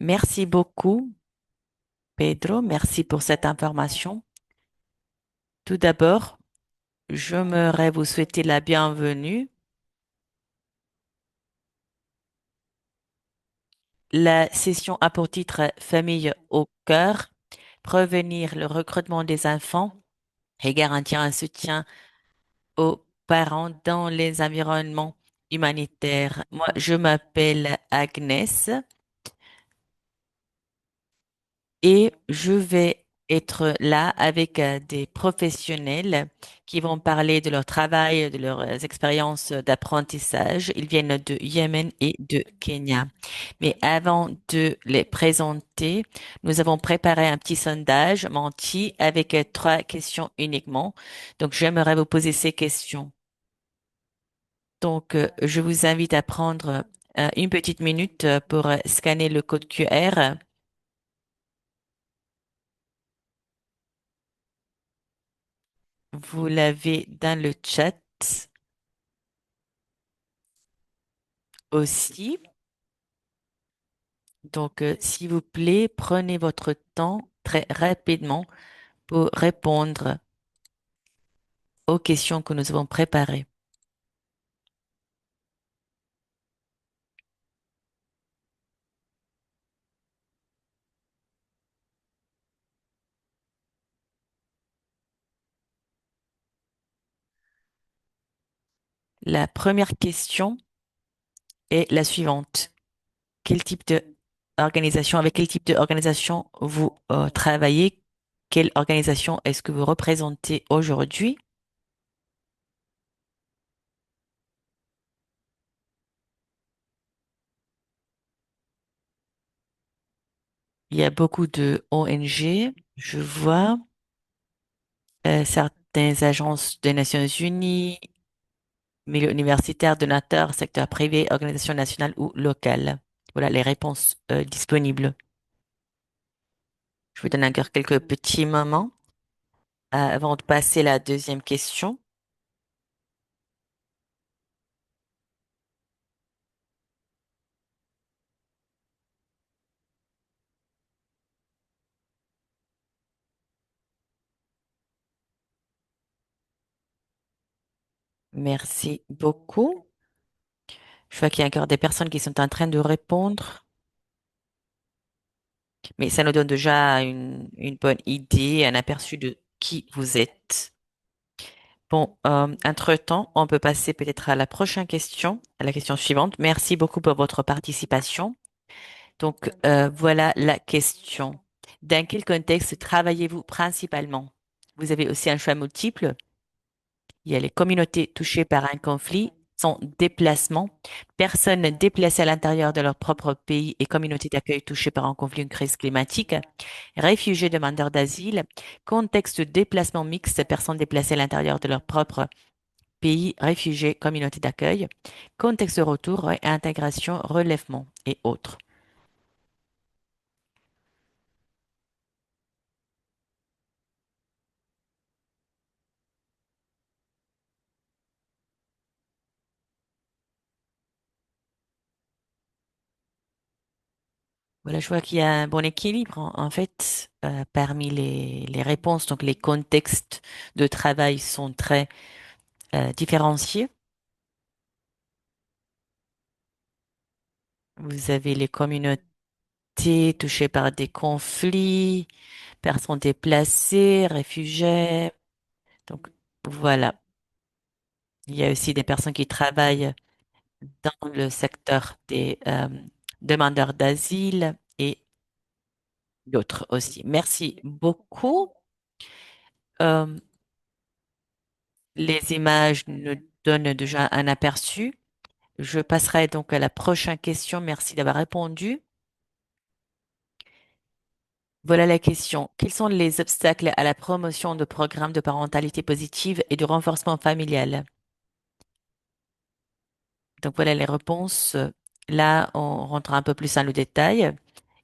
Merci beaucoup, Pedro. Merci pour cette information. Tout d'abord, j'aimerais vous souhaiter la bienvenue. La session a pour titre Famille au cœur, prévenir le recrutement des enfants et garantir un soutien aux parents dans les environnements humanitaires. Moi, je m'appelle Agnès. Et je vais être là avec des professionnels qui vont parler de leur travail, de leurs expériences d'apprentissage. Ils viennent de Yémen et de Kenya. Mais avant de les présenter, nous avons préparé un petit sondage menti avec trois questions uniquement. Donc, j'aimerais vous poser ces questions. Donc, je vous invite à prendre une petite minute pour scanner le code QR. Vous l'avez dans le chat aussi. Donc, s'il vous plaît, prenez votre temps très rapidement pour répondre aux questions que nous avons préparées. La première question est la suivante. Quel type de avec quel type d'organisation vous travaillez? Quelle organisation est-ce que vous représentez aujourd'hui? Il y a beaucoup de ONG, je vois, certaines agences des Nations Unies, milieu universitaire, donateur, secteur privé, organisation nationale ou locale. Voilà les réponses disponibles. Je vous donne encore quelques petits moments avant de passer à la deuxième question. Merci beaucoup. Je vois qu'il y a encore des personnes qui sont en train de répondre, mais ça nous donne déjà une bonne idée, un aperçu de qui vous êtes. Bon, entre-temps, on peut passer peut-être à la prochaine question, à la question suivante. Merci beaucoup pour votre participation. Donc, voilà la question. Dans quel contexte travaillez-vous principalement? Vous avez aussi un choix multiple. Il y a les communautés touchées par un conflit, son déplacement, personnes déplacées à l'intérieur de leur propre pays et communautés d'accueil touchées par un conflit ou une crise climatique, réfugiés demandeurs d'asile, contexte de déplacement mixte, personnes déplacées à l'intérieur de leur propre pays, réfugiés, communautés d'accueil, contexte de retour, réintégration, relèvement et autres. Voilà, je vois qu'il y a un bon équilibre en fait parmi les réponses. Donc les contextes de travail sont très différenciés. Vous avez les communautés touchées par des conflits, personnes déplacées, réfugiés. Donc voilà, il y a aussi des personnes qui travaillent dans le secteur des demandeurs d'asile et d'autres aussi. Merci beaucoup. Euh, les images nous donnent déjà un aperçu. Je passerai donc à la prochaine question. Merci d'avoir répondu. Voilà la question. Quels sont les obstacles à la promotion de programmes de parentalité positive et de renforcement familial? Donc voilà les réponses. Là, on rentre un peu plus dans le détail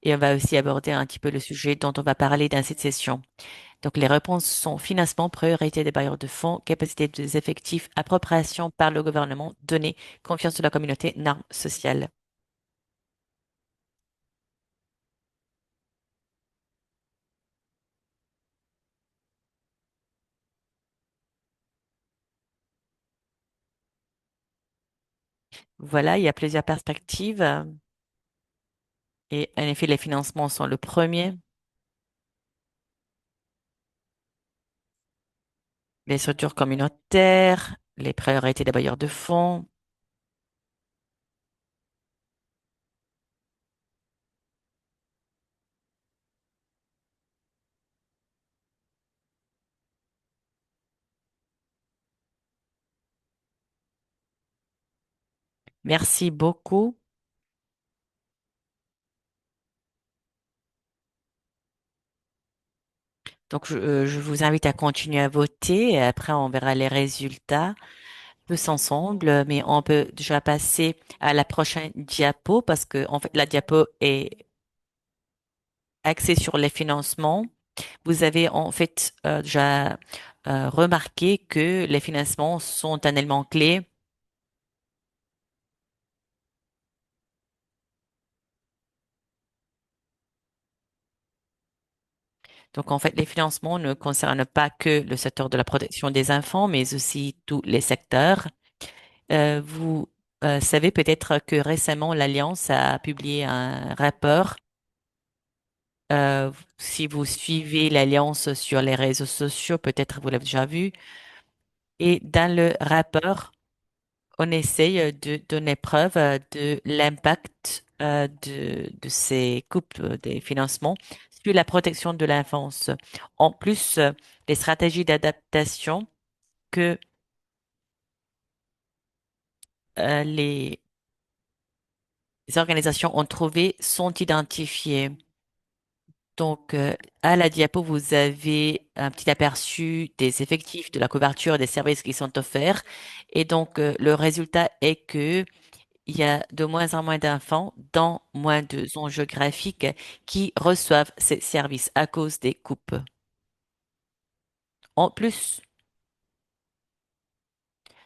et on va aussi aborder un petit peu le sujet dont on va parler dans cette session. Donc les réponses sont financement, priorité des bailleurs de fonds, capacité des effectifs, appropriation par le gouvernement, données, confiance de la communauté, normes sociales. Voilà, il y a plusieurs perspectives. Et en effet, les financements sont le premier. Les structures communautaires, les priorités des bailleurs de fonds. Merci beaucoup. Donc, je vous invite à continuer à voter et après, on verra les résultats tous ensemble. Mais on peut déjà passer à la prochaine diapo parce que, en fait, la diapo est axée sur les financements. Vous avez, en fait, déjà remarqué que les financements sont un élément clé. Donc, en fait, les financements ne concernent pas que le secteur de la protection des enfants, mais aussi tous les secteurs. Vous savez peut-être que récemment, l'Alliance a publié un rapport. Si vous suivez l'Alliance sur les réseaux sociaux, peut-être vous l'avez déjà vu. Et dans le rapport, on essaye de donner preuve de l'impact de ces coupes des financements sur la protection de l'enfance. En plus, les stratégies d'adaptation que les organisations ont trouvées sont identifiées. Donc, à la diapo, vous avez un petit aperçu des effectifs, de la couverture, des services qui sont offerts. Et donc, le résultat est que il y a de moins en moins d'enfants dans moins de zones géographiques qui reçoivent ces services à cause des coupes. En plus,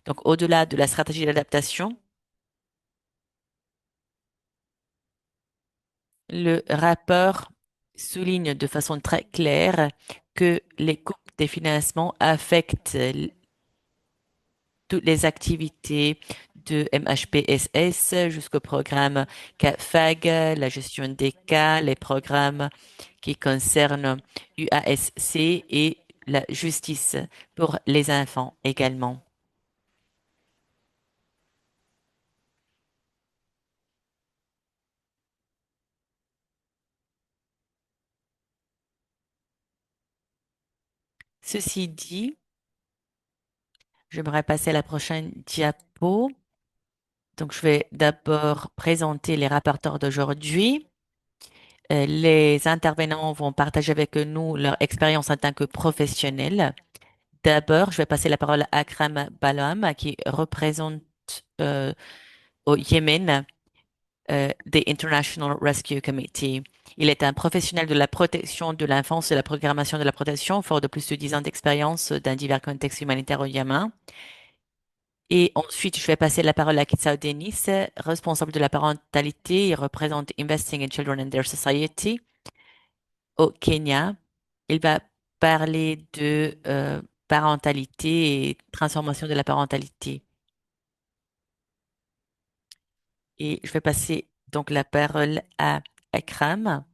donc au-delà de la stratégie d'adaptation, le rapport souligne de façon très claire que les coupes des financements affectent toutes les activités de MHPSS jusqu'au programme CAFAG, la gestion des cas, les programmes qui concernent UASC et la justice pour les enfants également. Ceci dit, j'aimerais passer à la prochaine diapo. Donc, je vais d'abord présenter les rapporteurs d'aujourd'hui. Les intervenants vont partager avec nous leur expérience en tant que professionnels. D'abord, je vais passer la parole à Akram Balam, qui représente euh, au Yémen the International Rescue Committee. Il est un professionnel de la protection de l'enfance et de la programmation de la protection, fort de plus de 10 ans d'expérience dans divers contextes humanitaires au Yémen. Et ensuite, je vais passer la parole à Kitsao Denis, responsable de la parentalité. Il représente Investing in Children and Their Society au Kenya. Il va parler de parentalité et transformation de la parentalité. Et je vais passer donc la parole à Akram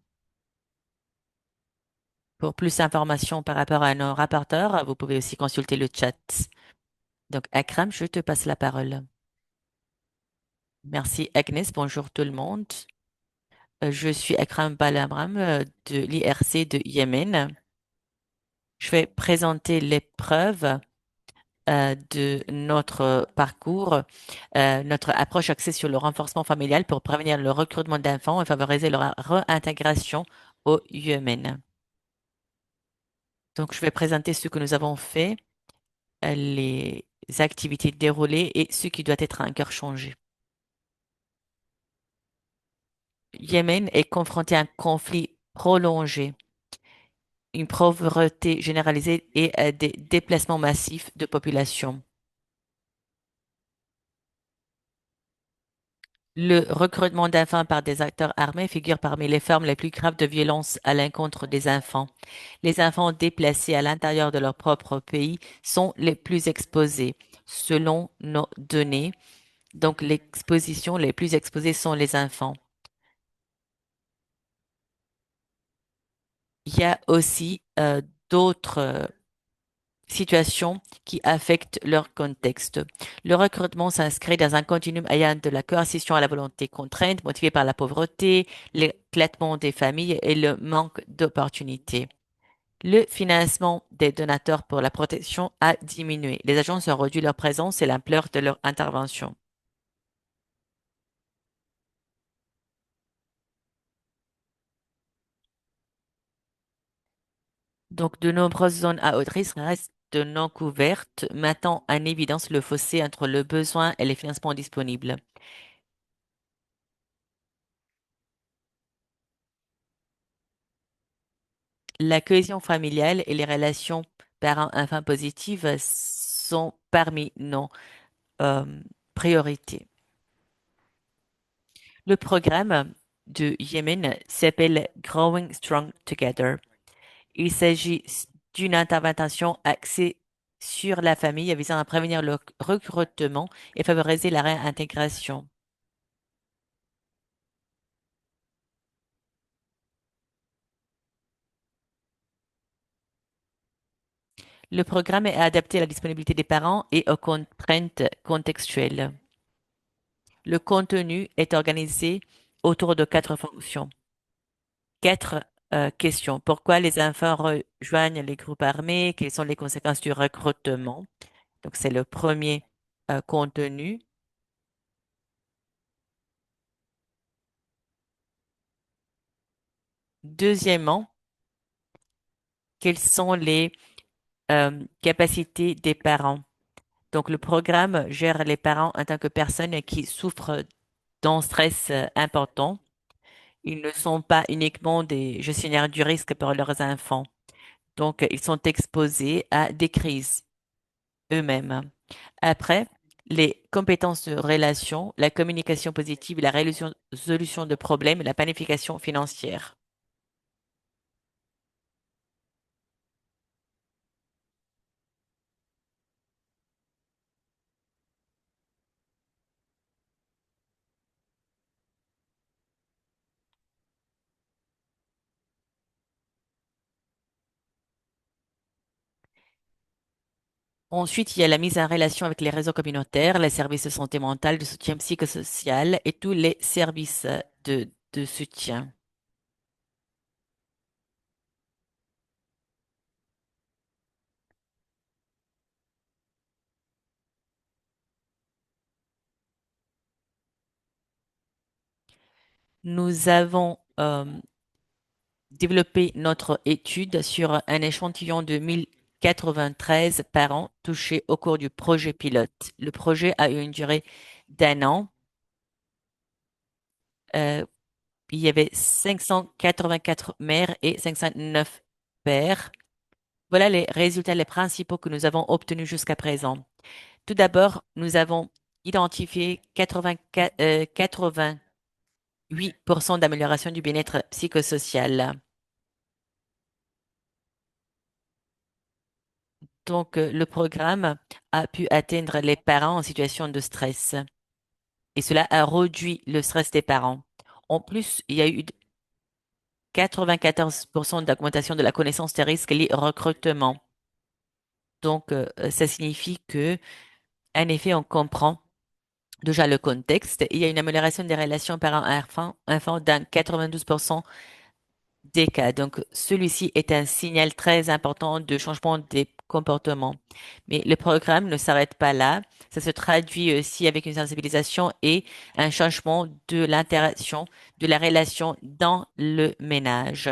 pour plus d'informations par rapport à nos rapporteurs. Vous pouvez aussi consulter le chat. Donc, Akram, je te passe la parole. Merci Agnès, bonjour tout le monde. Je suis Akram Balamram de l'IRC de Yémen. Je vais présenter les preuves de notre parcours, notre approche axée sur le renforcement familial pour prévenir le recrutement d'enfants et favoriser leur réintégration au Yémen. Donc, je vais présenter ce que nous avons fait, les activités déroulées et ce qui doit être encore changé. Yémen est confronté à un conflit prolongé, une pauvreté généralisée et à des déplacements massifs de population. Le recrutement d'enfants par des acteurs armés figure parmi les formes les plus graves de violence à l'encontre des enfants. Les enfants déplacés à l'intérieur de leur propre pays sont les plus exposés. Selon nos données, Donc, l'exposition les plus exposés sont les enfants. Il y a aussi d'autres situations qui affectent leur contexte. Le recrutement s'inscrit dans un continuum allant de la coercition à la volonté contrainte, motivée par la pauvreté, l'éclatement des familles et le manque d'opportunités. Le financement des donateurs pour la protection a diminué. Les agences ont réduit leur présence et l'ampleur de leur intervention. Donc, de nombreuses zones à haut risque restent non couvertes, mettant en évidence le fossé entre le besoin et les financements disponibles. La cohésion familiale et les relations parents-enfants positives sont parmi nos euh, priorités. Le programme de Yémen s'appelle Growing Strong Together. Il s'agit d'une intervention axée sur la famille visant à prévenir le recrutement et favoriser la réintégration. Le programme est adapté à la disponibilité des parents et aux contraintes contextuelles. Le contenu est organisé autour de quatre fonctions. Quatre questions. Pourquoi les enfants rejoignent les groupes armés? Quelles sont les conséquences du recrutement? Donc, c'est le premier contenu. Deuxièmement, quelles sont les capacités des parents? Donc, le programme gère les parents en tant que personnes qui souffrent d'un stress important. Ils ne sont pas uniquement des gestionnaires du risque pour leurs enfants. Donc, ils sont exposés à des crises eux-mêmes. Après, les compétences de relation, la communication positive, la résolution de problèmes et la planification financière. Ensuite, il y a la mise en relation avec les réseaux communautaires, les services de santé mentale, de soutien psychosocial et tous les services de soutien. Nous avons développé notre étude sur un échantillon de 1093 parents touchés au cours du projet pilote. Le projet a eu une durée d'un an. Euh, il y avait 584 mères et 509 pères. Voilà les résultats les principaux que nous avons obtenus jusqu'à présent. Tout d'abord, nous avons identifié 84, 88% d'amélioration du bien-être psychosocial. Donc, le programme a pu atteindre les parents en situation de stress et cela a réduit le stress des parents. En plus, il y a eu 94% d'augmentation de la connaissance des risques liés au recrutement. Donc, ça signifie que, en effet, on comprend déjà le contexte. Il y a une amélioration des relations parents-enfants dans 92% des cas. Donc, celui-ci est un signal très important de changement des comportements. Mais le programme ne s'arrête pas là. Ça se traduit aussi avec une sensibilisation et un changement de l'interaction, de la relation dans le ménage.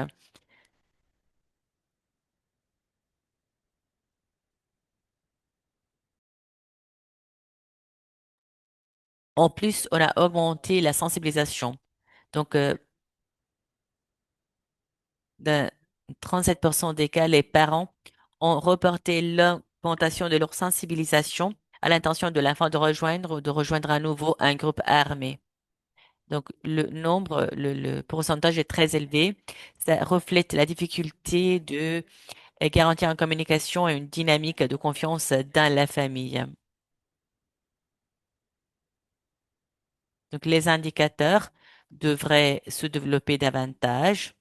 En plus, on a augmenté la sensibilisation. Donc, dans 37% des cas, les parents ont reporté l'augmentation de leur sensibilisation à l'intention de l'enfant de rejoindre ou de rejoindre à nouveau un groupe armé. Donc, le pourcentage est très élevé. Ça reflète la difficulté de garantir une communication et une dynamique de confiance dans la famille. Donc, les indicateurs devraient se développer davantage.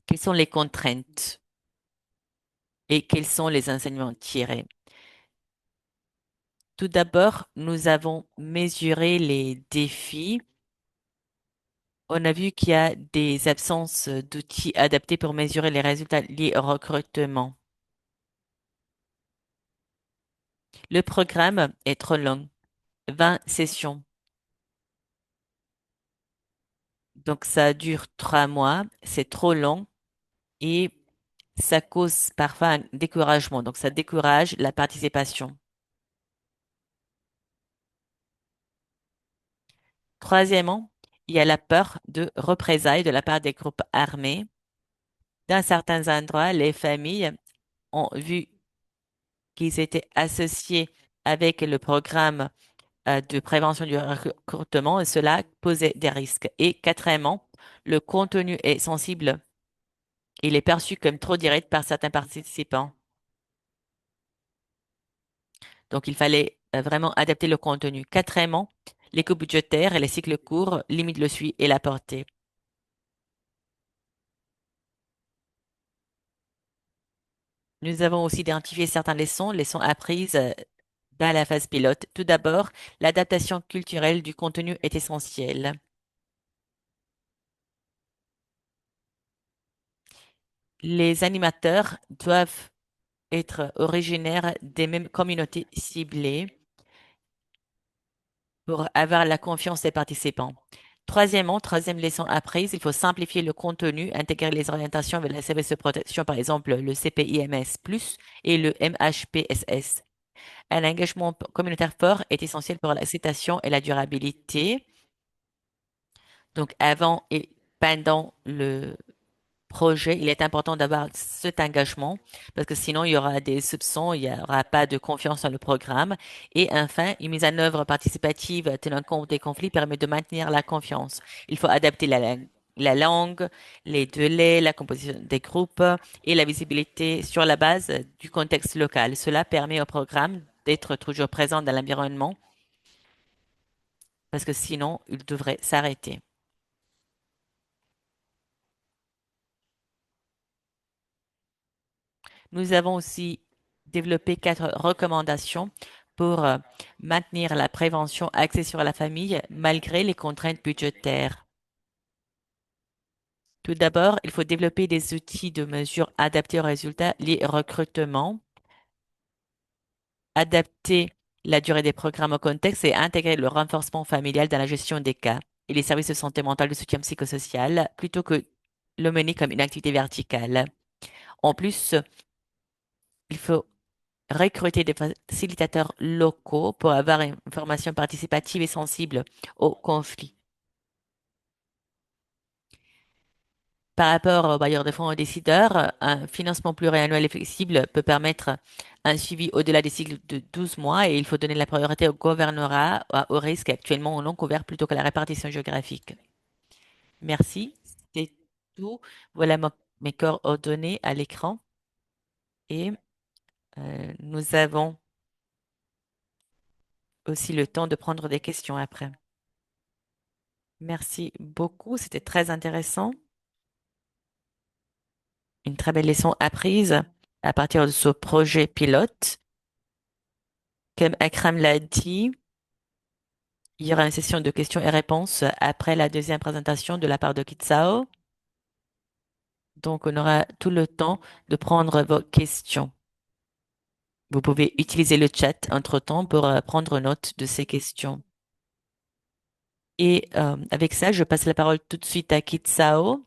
Quelles sont les contraintes et quels sont les enseignements tirés? Tout d'abord, nous avons mesuré les défis. On a vu qu'il y a des absences d'outils adaptés pour mesurer les résultats liés au recrutement. Le programme est trop long, 20 sessions. Donc ça dure 3 mois, c'est trop long et ça cause parfois un découragement. Donc ça décourage la participation. Troisièmement, il y a la peur de représailles de la part des groupes armés. Dans certains endroits, les familles ont vu qu'ils étaient associés avec le programme de prévention du recrutement et cela posait des risques. Et quatrièmement, le contenu est sensible. Il est perçu comme trop direct par certains participants. Donc, il fallait vraiment adapter le contenu. Quatrièmement, les coûts budgétaires et les cycles courts limitent le suivi et la portée. Nous avons aussi identifié certaines leçons apprises dans la phase pilote. Tout d'abord, l'adaptation culturelle du contenu est essentielle. Les animateurs doivent être originaires des mêmes communautés ciblées pour avoir la confiance des participants. Troisièmement, troisième leçon apprise, il faut simplifier le contenu, intégrer les orientations vers les services de protection, par exemple le CPIMS+, et le MHPSS. Un engagement communautaire fort est essentiel pour la citation et la durabilité. Donc, avant et pendant le projet, il est important d'avoir cet engagement parce que sinon, il y aura des soupçons, il n'y aura pas de confiance dans le programme. Et enfin, une mise en œuvre participative tenant compte des conflits permet de maintenir la confiance. Il faut adapter la langue, les délais, la composition des groupes et la visibilité sur la base du contexte local. Cela permet au programme d'être toujours présent dans l'environnement parce que sinon, il devrait s'arrêter. Nous avons aussi développé 4 recommandations pour maintenir la prévention axée sur la famille malgré les contraintes budgétaires. Tout d'abord, il faut développer des outils de mesure adaptés aux résultats liés au recrutement, adapter la durée des programmes au contexte et intégrer le renforcement familial dans la gestion des cas et les services de santé mentale de soutien psychosocial plutôt que le mener comme une activité verticale. En plus, il faut recruter des facilitateurs locaux pour avoir une formation participative et sensible aux conflits. Par rapport aux bailleurs de fonds et aux décideurs, un financement pluriannuel et flexible peut permettre un suivi au-delà des cycles de 12 mois et il faut donner la priorité au gouvernorat, aux risques actuellement non couverts plutôt que la répartition géographique. Merci. C'est tout. Voilà mes coordonnées à l'écran et nous avons aussi le temps de prendre des questions après. Merci beaucoup, c'était très intéressant. Une très belle leçon apprise à partir de ce projet pilote. Comme Akram l'a dit, il y aura une session de questions et réponses après la deuxième présentation de la part de Kitsao. Donc, on aura tout le temps de prendre vos questions. Vous pouvez utiliser le chat entre-temps pour prendre note de ces questions. Et avec ça, je passe la parole tout de suite à Kitsao.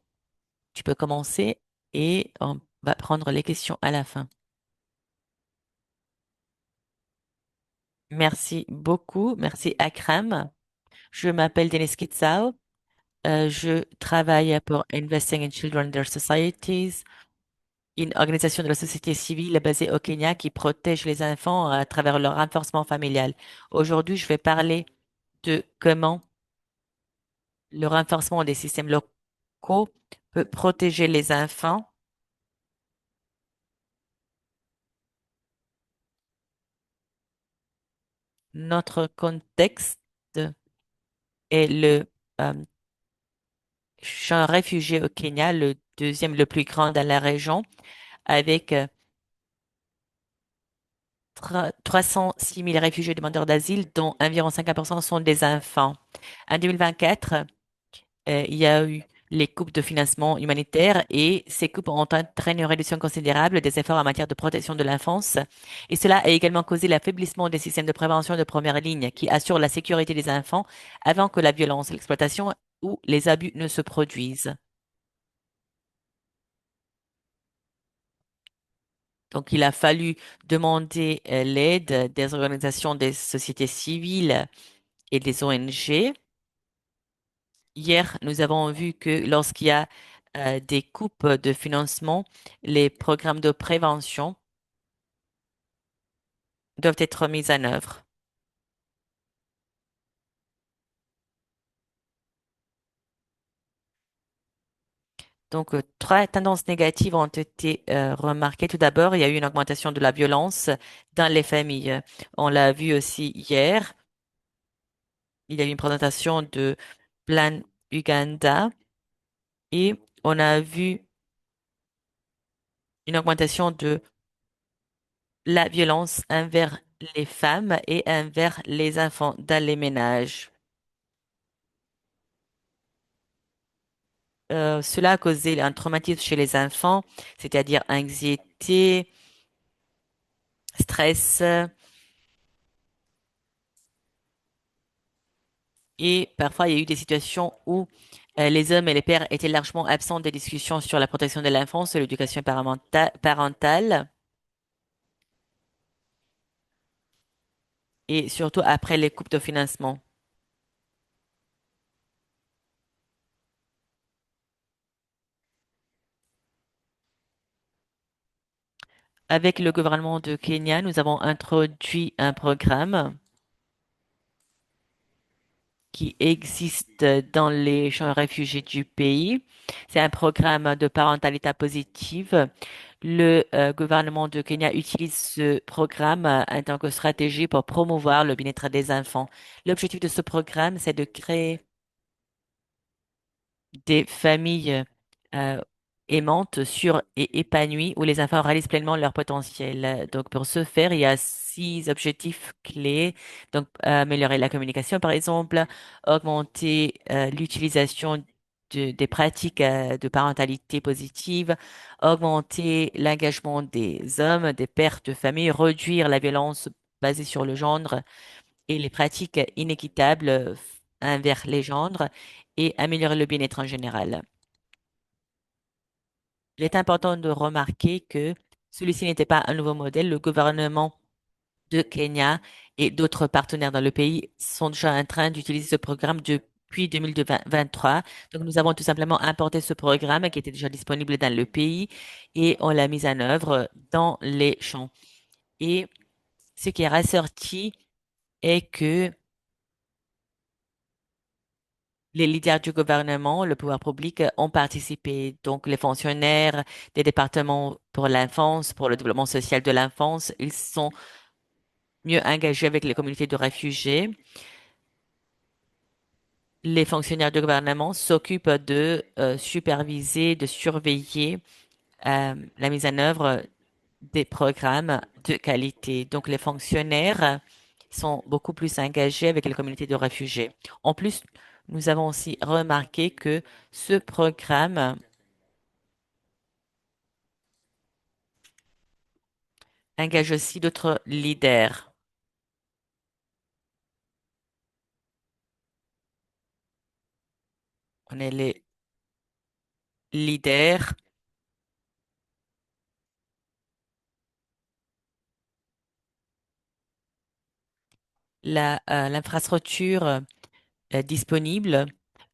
Tu peux commencer et on va prendre les questions à la fin. Merci beaucoup. Merci Akram. Je m'appelle Denis Kitsao. Je travaille pour Investing in Children and Their Societies, une organisation de la société civile basée au Kenya qui protège les enfants à travers leur renforcement familial. Aujourd'hui, je vais parler de comment le renforcement des systèmes locaux peut protéger les enfants. Notre contexte est le euh, champ réfugié au Kenya, le deuxième le plus grand dans la région, avec 306 000 réfugiés demandeurs d'asile, dont environ 50% sont des enfants. En 2024, il y a eu les coupes de financement humanitaire et ces coupes ont entraîné une réduction considérable des efforts en matière de protection de l'enfance. Et cela a également causé l'affaiblissement des systèmes de prévention de première ligne qui assurent la sécurité des enfants avant que la violence, l'exploitation ou les abus ne se produisent. Donc, il a fallu demander l'aide des organisations des sociétés civiles et des ONG. Hier, nous avons vu que lorsqu'il y a des coupes de financement, les programmes de prévention doivent être mis en œuvre. Donc, trois tendances négatives ont été remarquées. Tout d'abord, il y a eu une augmentation de la violence dans les familles. On l'a vu aussi hier. Il y a eu une présentation de Plan Uganda et on a vu une augmentation de la violence envers les femmes et envers les enfants dans les ménages. Cela a causé un traumatisme chez les enfants, c'est-à-dire anxiété, stress, et parfois il y a eu des situations où les hommes et les pères étaient largement absents des discussions sur la protection de l'enfance et l'éducation parentale, et surtout après les coupes de financement. Avec le gouvernement de Kenya, nous avons introduit un programme qui existe dans les champs réfugiés du pays. C'est un programme de parentalité positive. Le gouvernement de Kenya utilise ce programme en tant que stratégie pour promouvoir le bien-être des enfants. L'objectif de ce programme, c'est de créer des familles euh, aimantes, sûres et épanouies où les enfants réalisent pleinement leur potentiel. Donc, pour ce faire, il y a six objectifs clés. Donc, améliorer la communication, par exemple, augmenter l'utilisation des pratiques de parentalité positive, augmenter l'engagement des hommes, des pères de famille, réduire la violence basée sur le genre et les pratiques inéquitables envers les genres et améliorer le bien-être en général. Il est important de remarquer que celui-ci n'était pas un nouveau modèle. Le gouvernement de Kenya et d'autres partenaires dans le pays sont déjà en train d'utiliser ce programme depuis 2023. Donc, nous avons tout simplement importé ce programme qui était déjà disponible dans le pays et on l'a mis en œuvre dans les champs. Et ce qui est ressorti est que les leaders du gouvernement, le pouvoir public ont participé. Donc, les fonctionnaires des départements pour l'enfance, pour le développement social de l'enfance, ils sont mieux engagés avec les communautés de réfugiés. Les fonctionnaires du gouvernement s'occupent de superviser, de surveiller la mise en œuvre des programmes de qualité. Donc, les fonctionnaires sont beaucoup plus engagés avec les communautés de réfugiés. En plus, nous avons aussi remarqué que ce programme engage aussi d'autres leaders. On est les leaders, l'infrastructure disponible.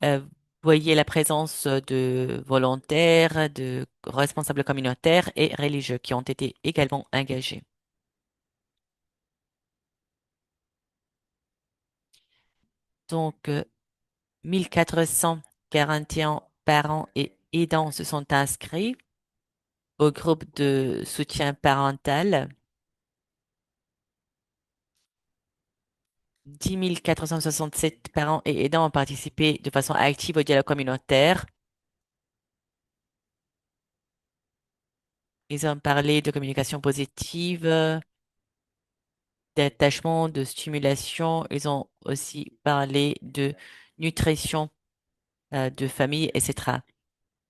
Euh, voyez la présence de volontaires, de responsables communautaires et religieux qui ont été également engagés. Donc, 1441 parents et aidants se sont inscrits au groupe de soutien parental. 10 467 parents et aidants ont participé de façon active au dialogue communautaire. Ils ont parlé de communication positive, d'attachement, de stimulation. Ils ont aussi parlé de nutrition, de famille, etc.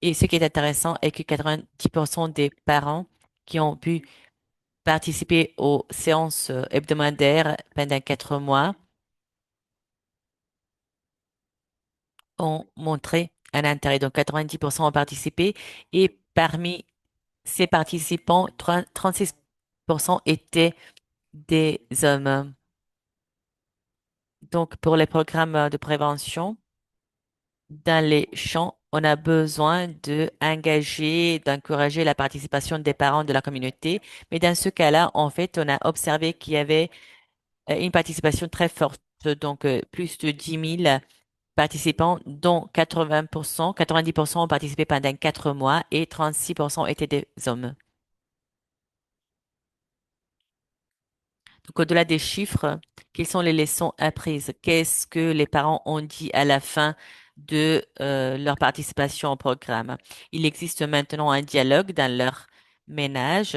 Et ce qui est intéressant est que 90% des parents qui ont pu participer aux séances hebdomadaires pendant 4 mois ont montré un intérêt. Donc 90% ont participé et parmi ces participants, 36% étaient des hommes. Donc pour les programmes de prévention, dans les champs, on a besoin de engager, d'encourager la participation des parents de la communauté. Mais dans ce cas-là, en fait, on a observé qu'il y avait une participation très forte. Donc, plus de 10 000 participants, dont 80%, 90% ont participé pendant 4 mois et 36% étaient des hommes. Donc, au-delà des chiffres, quelles sont les leçons apprises? Qu'est-ce que les parents ont dit à la fin de leur participation au programme? Il existe maintenant un dialogue dans leur ménage.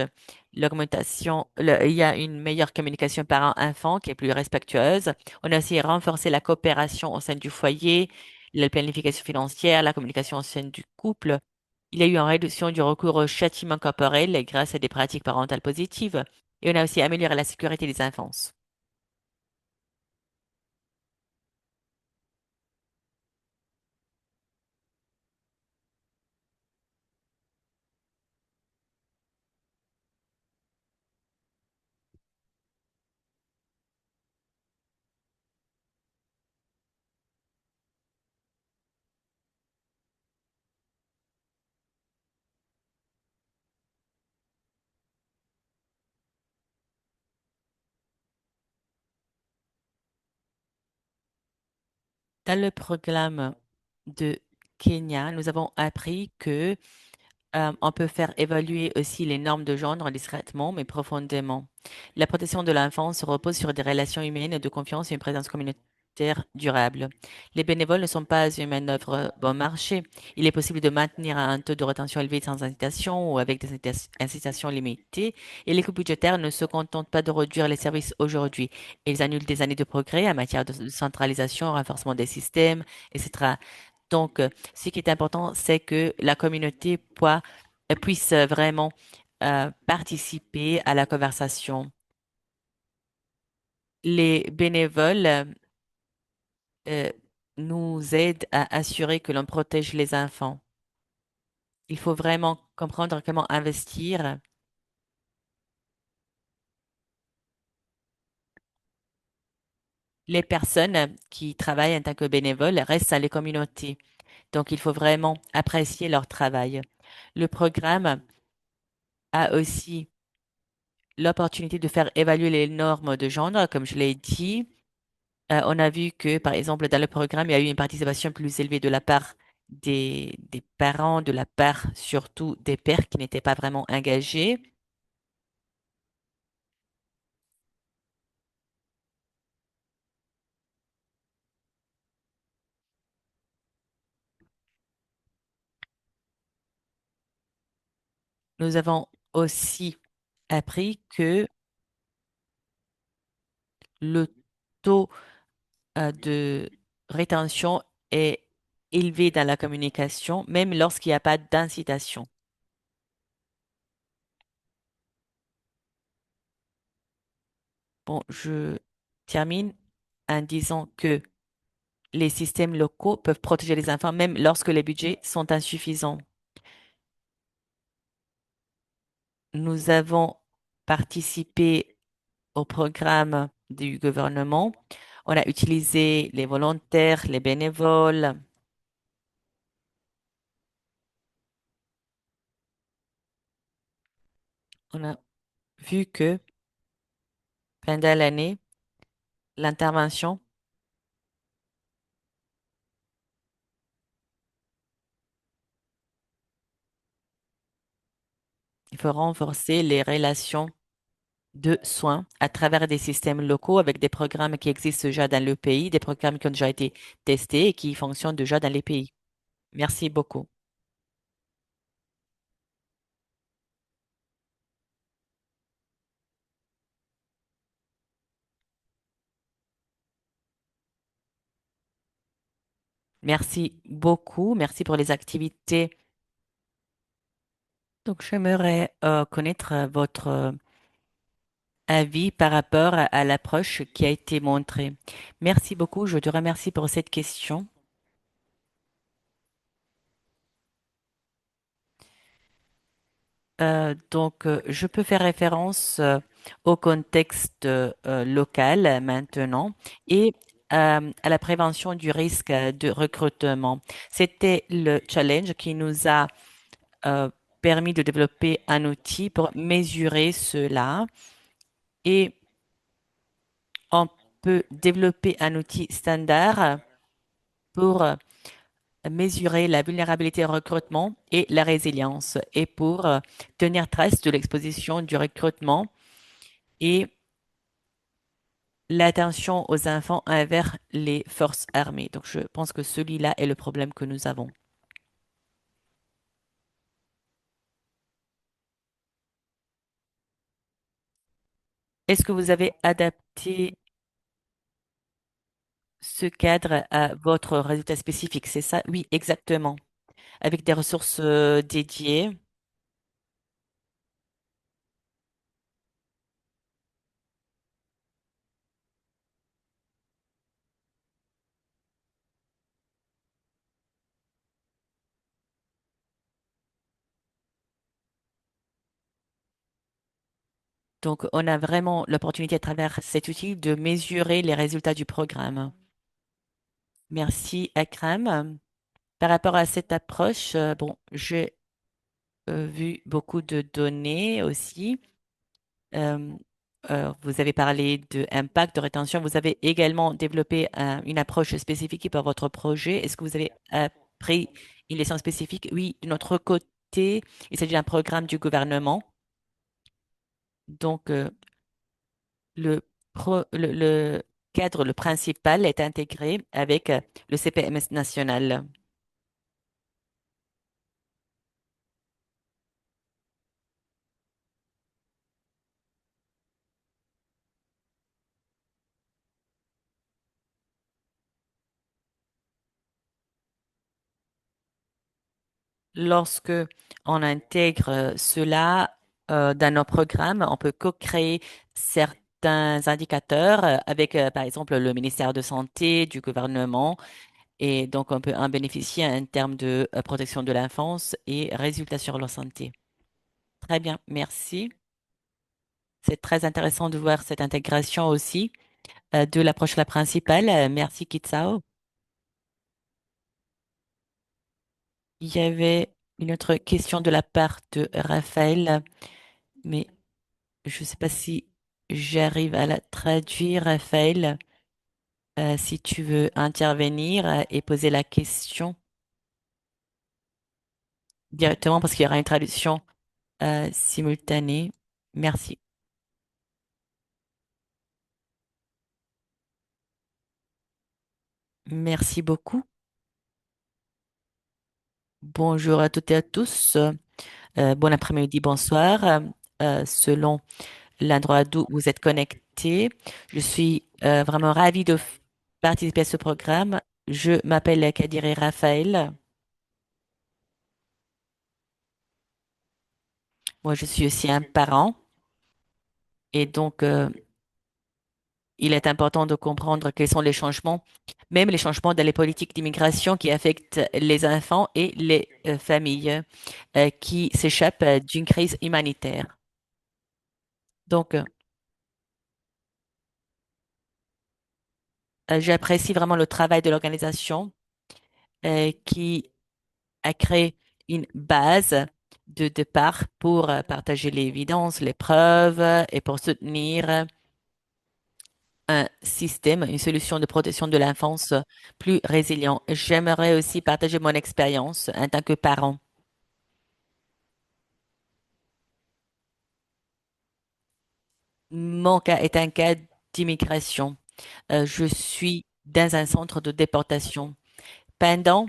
Il y a une meilleure communication parent-enfant qui est plus respectueuse. On a aussi renforcé la coopération au sein du foyer, la planification financière, la communication au sein du couple. Il y a eu une réduction du recours au châtiment corporel grâce à des pratiques parentales positives. Et on a aussi amélioré la sécurité des enfants. Dans le programme de Kenya, nous avons appris que on peut faire évaluer aussi les normes de genre discrètement, mais profondément. La protection de l'enfance repose sur des relations humaines de confiance et une présence communautaire durable. Les bénévoles ne sont pas une manœuvre bon marché. Il est possible de maintenir un taux de rétention élevé sans incitation ou avec des incitations limitées. Et les coûts budgétaires ne se contentent pas de réduire les services aujourd'hui. Ils annulent des années de progrès en matière de centralisation, renforcement des systèmes, etc. Donc, ce qui est important, c'est que la communauté puisse vraiment participer à la conversation. Les bénévoles euh, nous aident à assurer que l'on protège les enfants. Il faut vraiment comprendre comment investir. Les personnes qui travaillent en tant que bénévoles restent dans les communautés. Donc, il faut vraiment apprécier leur travail. Le programme a aussi l'opportunité de faire évaluer les normes de genre, comme je l'ai dit. On a vu que, par exemple, dans le programme, il y a eu une participation plus élevée de la part des parents, de la part surtout des pères qui n'étaient pas vraiment engagés. Nous avons aussi appris que le taux de rétention est élevé dans la communication, même lorsqu'il n'y a pas d'incitation. Bon, je termine en disant que les systèmes locaux peuvent protéger les enfants même lorsque les budgets sont insuffisants. Nous avons participé au programme du gouvernement. On a utilisé les volontaires, les bénévoles. On a vu que pendant l'année, l'intervention Il faut renforcer les relations de soins à travers des systèmes locaux avec des programmes qui existent déjà dans le pays, des programmes qui ont déjà été testés et qui fonctionnent déjà dans les pays. Merci beaucoup. Merci beaucoup. Merci pour les activités. Donc, j'aimerais connaître votre avis par rapport à l'approche qui a été montrée. Merci beaucoup. Je te remercie pour cette question. Je peux faire référence au contexte local maintenant et à la prévention du risque de recrutement. C'était le challenge qui nous a euh, permis de développer un outil pour mesurer cela et on peut développer un outil standard pour mesurer la vulnérabilité au recrutement et la résilience et pour tenir trace de l'exposition du recrutement et l'attention aux enfants envers les forces armées. Donc, je pense que celui-là est le problème que nous avons. Est-ce que vous avez adapté ce cadre à votre résultat spécifique? C'est ça? Oui, exactement. Avec des ressources dédiées. Donc, on a vraiment l'opportunité à travers cet outil de mesurer les résultats du programme. Merci, Akram. Par rapport à cette approche, bon, j'ai vu beaucoup de données aussi. Euh, Vous avez parlé de impact, de rétention. Vous avez également développé une approche spécifique pour votre projet. Est-ce que vous avez pris une leçon spécifique? Oui, de notre côté, il s'agit d'un programme du gouvernement. Donc, le cadre, le principal est intégré avec le CPMS national. Lorsque on intègre cela dans nos programmes, on peut co-créer certains indicateurs avec, par exemple, le ministère de Santé, du gouvernement, et donc on peut en bénéficier en termes de protection de l'enfance et résultats sur leur santé. Très bien, merci. C'est très intéressant de voir cette intégration aussi de l'approche la principale. Merci, Kitsao. Il y avait une autre question de la part de Raphaël, mais je ne sais pas si j'arrive à la traduire, Raphaël. Si tu veux intervenir et poser la question directement parce qu'il y aura une traduction simultanée. Merci. Merci beaucoup. Bonjour à toutes et à tous. Bon après-midi, bonsoir. Selon l'endroit d'où vous êtes connecté, je suis vraiment ravie de participer à ce programme. Je m'appelle Kadiri Raphaël. Moi, je suis aussi un parent et donc il est important de comprendre quels sont les changements, même les changements dans les politiques d'immigration qui affectent les enfants et les familles qui s'échappent d'une crise humanitaire. Donc, j'apprécie vraiment le travail de l'organisation qui a créé une base de départ pour partager les évidences, les preuves et pour soutenir un système, une solution de protection de l'enfance plus résilient. J'aimerais aussi partager mon expérience en tant que parent. Mon cas est un cas d'immigration. Je suis dans un centre de déportation. Pendant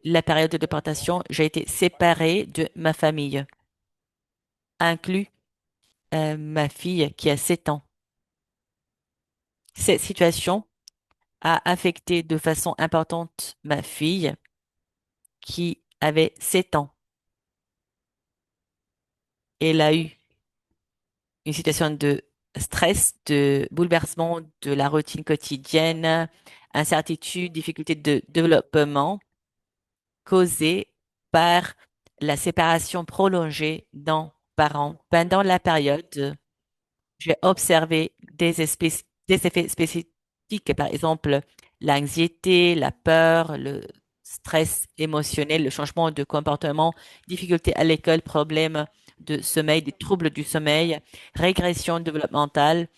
la période de déportation, j'ai été séparée de ma famille, inclus ma fille qui a 7 ans. Cette situation a affecté de façon importante ma fille qui avait 7 ans. Elle a eu une situation de stress, de bouleversement de la routine quotidienne, incertitude, difficulté de développement causée par la séparation prolongée d'un parent. Pendant la période, j'ai observé des effets spécifiques, par exemple l'anxiété, la peur, le stress émotionnel, le changement de comportement, difficultés à l'école, problèmes de sommeil, des troubles du sommeil, régression développementale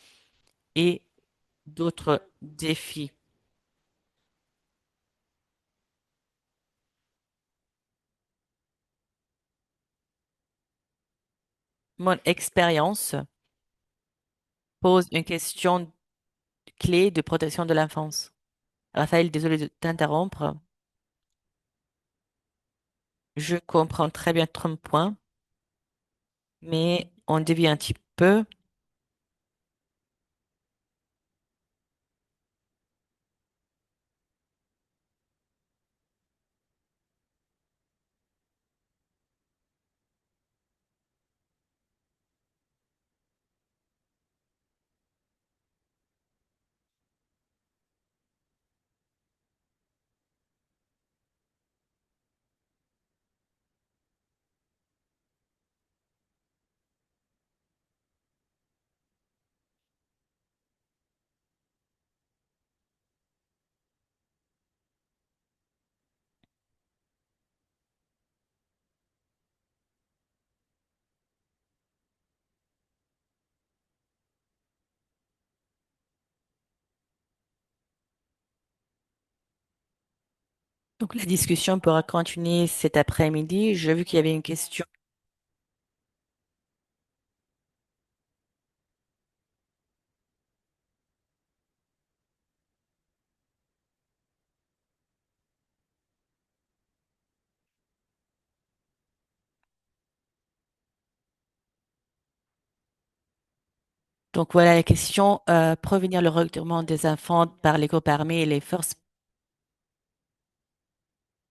et d'autres défis. Mon expérience pose une question clé de protection de l'enfance. Raphaël, désolé de t'interrompre. Je comprends très bien ton point, mais on dévie un petit peu. Donc la discussion pourra continuer cet après-midi. J'ai vu qu'il y avait une question. Donc voilà la question. Prévenir le recrutement des enfants par les groupes armés et les forces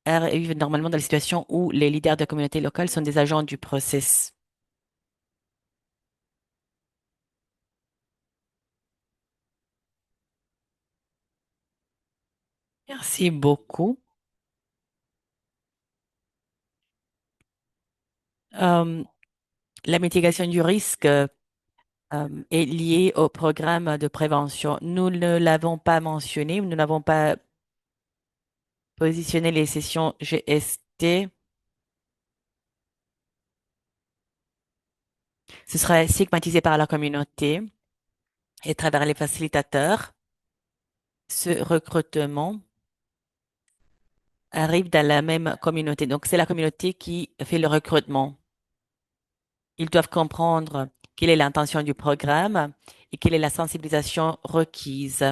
arrivent normalement dans les situations où les leaders de la communauté locale sont des agents du process. Merci beaucoup. Euh, la mitigation du risque est liée au programme de prévention. Nous ne l'avons pas mentionné, nous n'avons pas positionné les sessions GST. Ce serait stigmatisé par la communauté et à travers les facilitateurs. Ce recrutement arrive dans la même communauté. Donc, c'est la communauté qui fait le recrutement. Ils doivent comprendre quelle est l'intention du programme et quelle est la sensibilisation requise.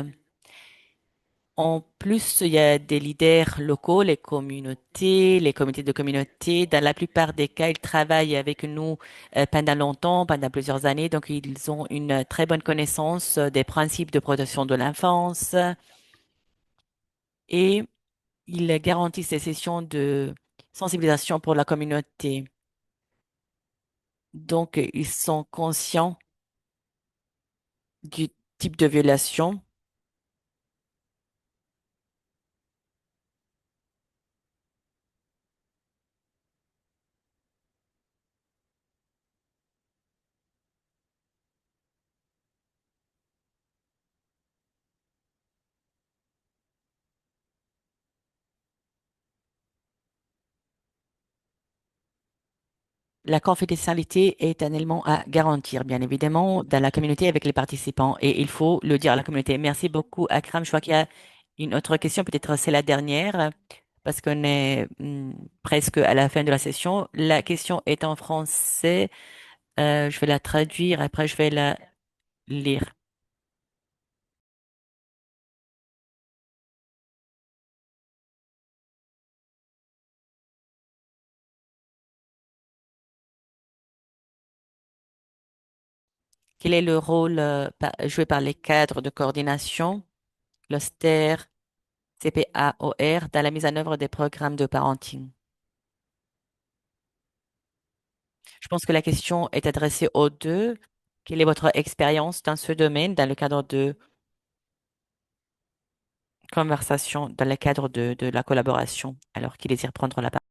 En plus, il y a des leaders locaux, les communautés, les comités de communauté. Dans la plupart des cas, ils travaillent avec nous pendant longtemps, pendant plusieurs années. Donc, ils ont une très bonne connaissance des principes de protection de l'enfance et ils garantissent des sessions de sensibilisation pour la communauté. Donc, ils sont conscients du type de violation. La confidentialité est un élément à garantir, bien évidemment, dans la communauté avec les participants. Et il faut le dire à la communauté. Merci beaucoup, Akram. Je vois qu'il y a une autre question, peut-être c'est la dernière, parce qu'on est presque à la fin de la session. La question est en français. Je vais la traduire, après je vais la lire. Quel est le rôle joué par les cadres de coordination, cluster, CPAOR, dans la mise en œuvre des programmes de parenting? Je pense que la question est adressée aux deux. Quelle est votre expérience dans ce domaine, dans le cadre de conversation, dans le cadre de la collaboration, alors qui désire prendre la parole?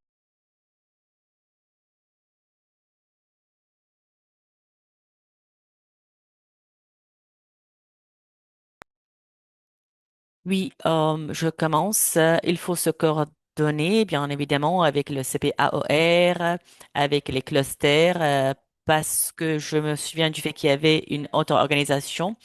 Oui, je commence. Il faut se coordonner, bien évidemment, avec le CPAOR, avec les clusters, parce que je me souviens du fait qu'il y avait une auto-organisation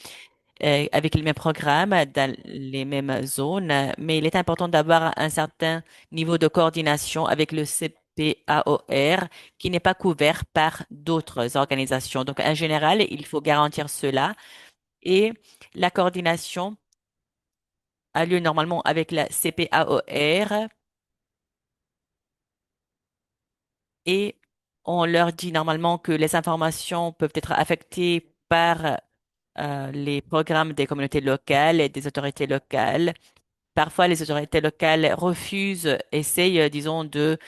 avec les mêmes programmes dans les mêmes zones, mais il est important d'avoir un certain niveau de coordination avec le CPAOR qui n'est pas couvert par d'autres organisations. Donc, en général, il faut garantir cela et la coordination a lieu normalement avec la CPAOR et on leur dit normalement que les informations peuvent être affectées par les programmes des communautés locales et des autorités locales. Parfois, les autorités locales refusent, essayent, disons, de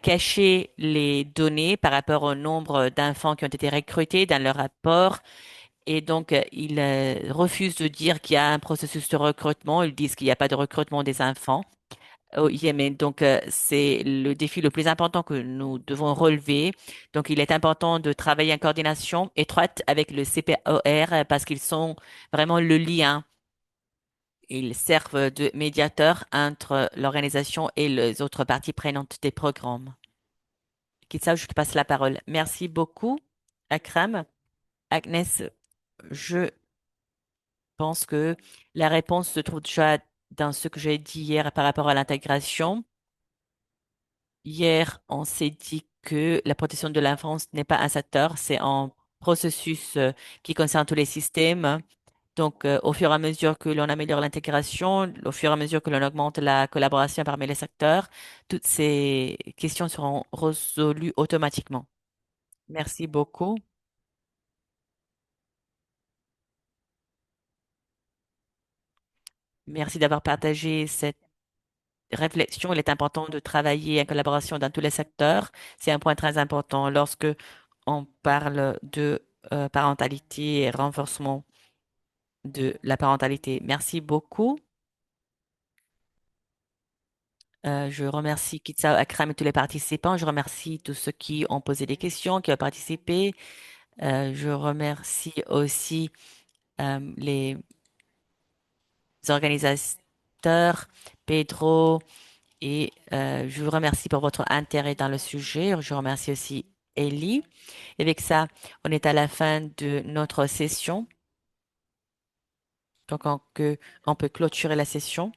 cacher les données par rapport au nombre d'enfants qui ont été recrutés dans leur rapport. Et donc, ils refusent de dire qu'il y a un processus de recrutement. Ils disent qu'il n'y a pas de recrutement des enfants au Yémen. Donc, c'est le défi le plus important que nous devons relever. Donc, il est important de travailler en coordination étroite avec le CPOR parce qu'ils sont vraiment le lien. Ils servent de médiateurs entre l'organisation et les autres parties prenantes des programmes. Kitsa, je te passe la parole. Merci beaucoup, Akram. Agnès, je pense que la réponse se trouve déjà dans ce que j'ai dit hier par rapport à l'intégration. Hier, on s'est dit que la protection de l'enfance n'est pas un secteur, c'est un processus qui concerne tous les systèmes. Donc, au fur et à mesure que l'on améliore l'intégration, au fur et à mesure que l'on augmente la collaboration parmi les secteurs, toutes ces questions seront résolues automatiquement. Merci beaucoup. Merci d'avoir partagé cette réflexion. Il est important de travailler en collaboration dans tous les secteurs. C'est un point très important lorsque on parle de parentalité et renforcement de la parentalité. Merci beaucoup. Je remercie Kitsa, Akram et tous les participants. Je remercie tous ceux qui ont posé des questions, qui ont participé. Je remercie aussi les organisateurs, Pedro, et je vous remercie pour votre intérêt dans le sujet. Je remercie aussi Ellie. Et avec ça, on est à la fin de notre session. Donc, on peut clôturer la session.